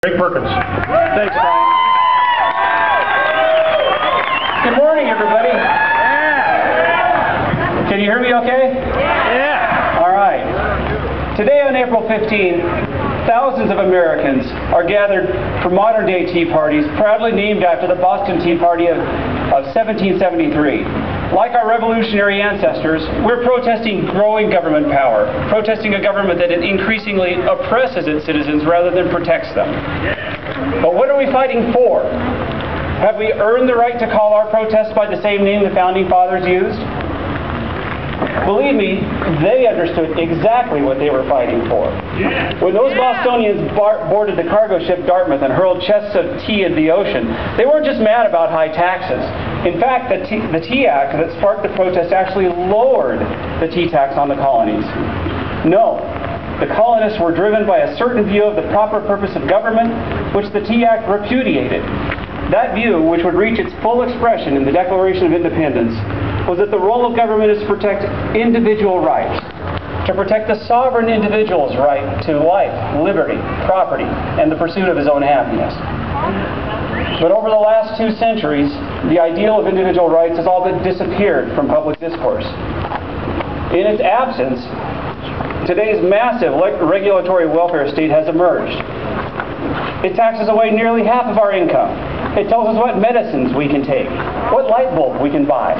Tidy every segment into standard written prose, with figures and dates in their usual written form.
Greg Perkins. Thanks, Brian. Good morning, everybody. Yeah. Can you hear me okay? Yeah. All right. Today on April 15, thousands of Americans are gathered for modern-day tea parties proudly named after the Boston Tea Party of 1773. Like our revolutionary ancestors, we're protesting growing government power, protesting a government that increasingly oppresses its citizens rather than protects them. But what are we fighting for? Have we earned the right to call our protests by the same name the Founding Fathers used? Believe me, they understood exactly what they were fighting for. When those Bostonians boarded the cargo ship Dartmouth and hurled chests of tea into the ocean, they weren't just mad about high taxes. In fact, the Tea Act that sparked the protest actually lowered the tea tax on the colonies. No, the colonists were driven by a certain view of the proper purpose of government, which the Tea Act repudiated. That view, which would reach its full expression in the Declaration of Independence, was that the role of government is to protect individual rights, to protect the sovereign individual's right to life, liberty, property, and the pursuit of his own happiness. But over the last 2 centuries, the ideal of individual rights has all but disappeared from public discourse. In its absence, today's massive regulatory welfare state has emerged. It taxes away nearly half of our income. It tells us what medicines we can take, what light bulb we can buy.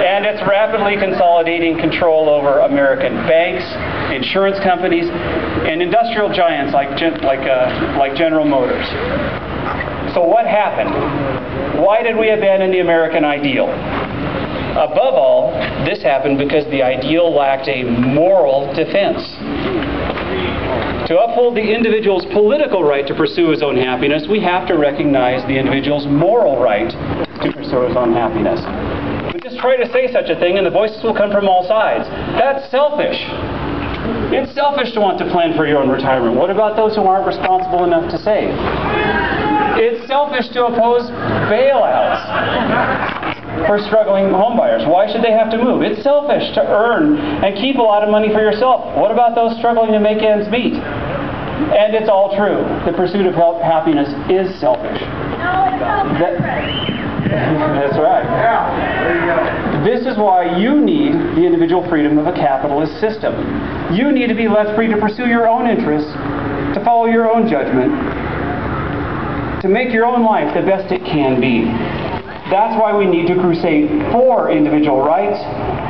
And it's rapidly consolidating control over American banks, insurance companies, and industrial giants like General Motors. So what happened? Why did we abandon the American ideal? Above all, this happened because the ideal lacked a moral defense. To uphold the individual's political right to pursue his own happiness, we have to recognize the individual's moral right to pursue his own happiness. We just try to say such a thing and the voices will come from all sides. That's selfish. It's selfish to want to plan for your own retirement. What about those who aren't responsible enough to save? It's selfish to oppose bailouts for struggling homebuyers. Why should they have to move? It's selfish to earn and keep a lot of money for yourself. What about those struggling to make ends meet? And it's all true. The pursuit of happiness is selfish. That's right. This is why you need the individual freedom of a capitalist system. You need to be left free to pursue your own interests, to follow your own judgment, to make your own life the best it can be. That's why we need to crusade for individual rights,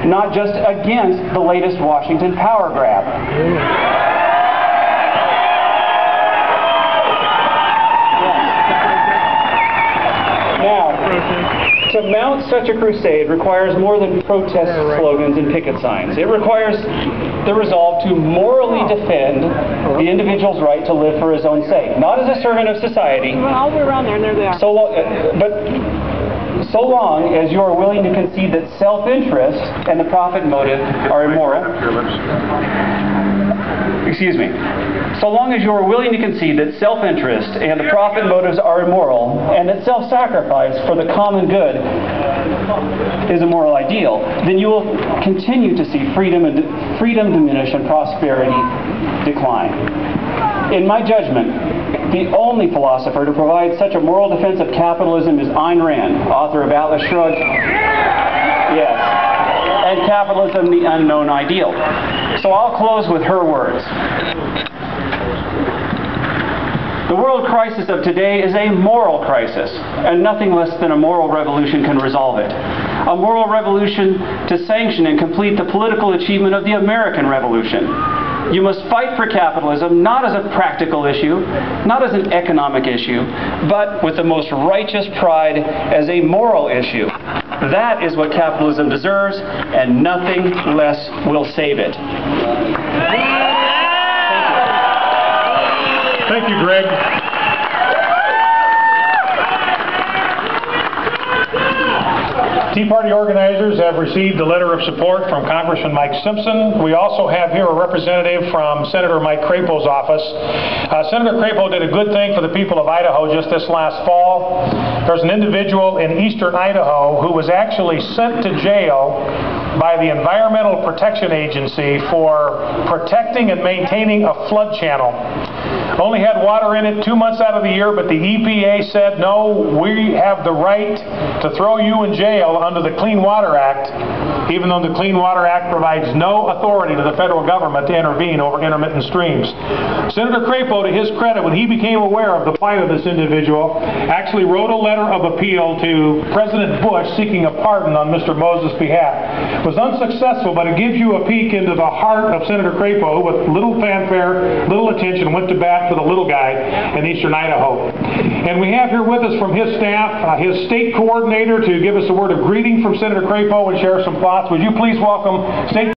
not just against the latest Washington power grab. Now, to mount such a crusade requires more than protest slogans and picket signs. It requires the resolve to morally defend the individual's right to live for his own sake, not as a servant of society. Well, all the way around there, and there they are. So long as you are willing to concede that self-interest and the profit motive are immoral. Excuse me. So long as you are willing to concede that self-interest and the profit motives are immoral, and that self-sacrifice for the common good is a moral ideal, then you will continue to see freedom diminish and prosperity decline. In my judgment, the only philosopher to provide such a moral defense of capitalism is Ayn Rand, author of Atlas Shrugged. Yes. And Capitalism, the Unknown Ideal. So I'll close with her words. The world crisis of today is a moral crisis, and nothing less than a moral revolution can resolve it. A moral revolution to sanction and complete the political achievement of the American Revolution. You must fight for capitalism, not as a practical issue, not as an economic issue, but with the most righteous pride as a moral issue. That is what capitalism deserves, and nothing less will save it. Thank you, Greg. Tea Party organizers have received a letter of support from Congressman Mike Simpson. We also have here a representative from Senator Mike Crapo's office. Senator Crapo did a good thing for the people of Idaho just this last fall. There's an individual in eastern Idaho who was actually sent to jail by the Environmental Protection Agency for protecting and maintaining a flood channel. Only had water in it 2 months out of the year, but the EPA said, no, we have the right to throw you in jail under the Clean Water Act, even though the Clean Water Act provides no authority to the federal government to intervene over intermittent streams. Senator Crapo, to his credit, when he became aware of the plight of this individual, actually wrote a letter of appeal to President Bush seeking a pardon on Mr. Moses' behalf. It was unsuccessful, but it gives you a peek into the heart of Senator Crapo, who with little fanfare, little attention, went to bat for the little guy in eastern Idaho. And we have here with us from his staff, his state coordinator, to give us a word of greeting from Senator Crapo and share some thoughts. Would you please welcome State